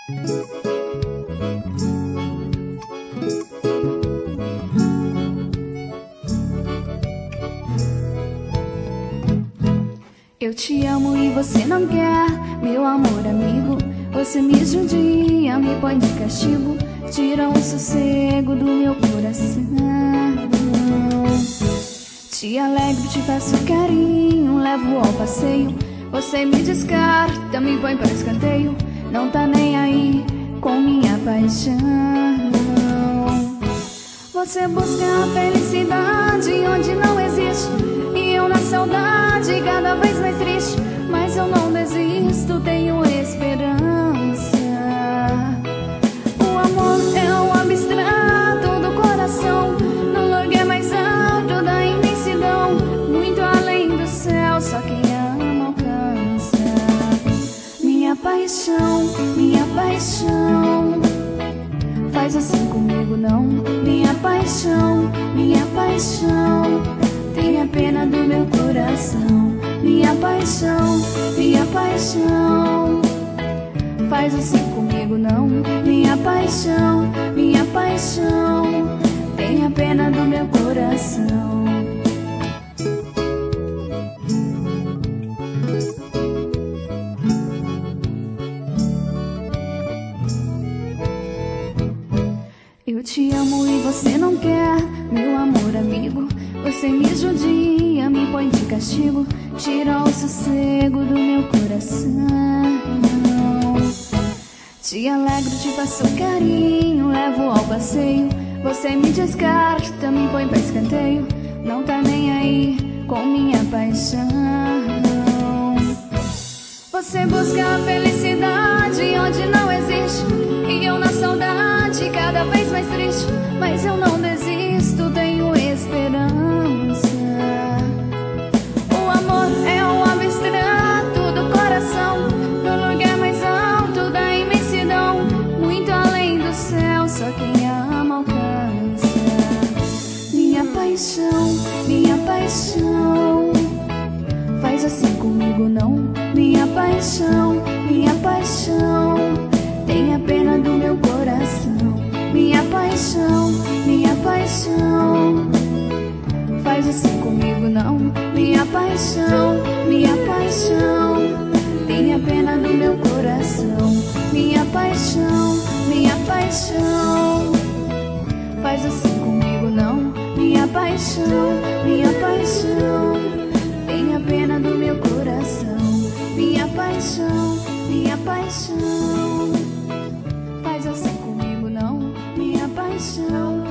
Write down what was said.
Eu te amo e você não quer, meu amor amigo. Você me judia, me põe de castigo, tira o sossego do meu coração. Te alegro, te faço carinho, levo ao passeio. Você me descarta, me põe pra escanteio, não tá nem aí com minha paixão. Você busca a felicidade onde não existe, e eu na saudade cada vez mais triste. Mas eu não desisto, tenho esperança. O amor é um abstrato do coração, no lugar mais alto da imensidão, muito além do céu, só quem ama alcança. Minha paixão, faz assim comigo não. Minha paixão, tenha pena do meu coração. Minha paixão, faz assim comigo não. Minha paixão, tenha pena do meu coração. Eu te amo e você não quer, meu amor amigo. Você me judia, me põe de castigo, tira o sossego do meu coração. Te alegro, te faço carinho, levo ao passeio. Você me descarta, me põe pra escanteio, não tá nem aí com minha paixão. Você busca a felicidade onde não existe, e eu na saudade cada vez mais triste. Mas eu não desisto, tenho esperança. O amor é um abstrato do coração, no lugar mais alto da imensidão, muito além do céu, só quem ama alcança. Minha paixão, faz assim comigo não. Minha paixão, tenha pena do meu coração. Minha paixão, faz assim comigo não. Minha paixão, tenha pena do meu coração. Minha paixão, faz assim comigo não. Minha paixão, tenha pena do meu coração. Minha paixão, faz assim comigo não. Minha paixão,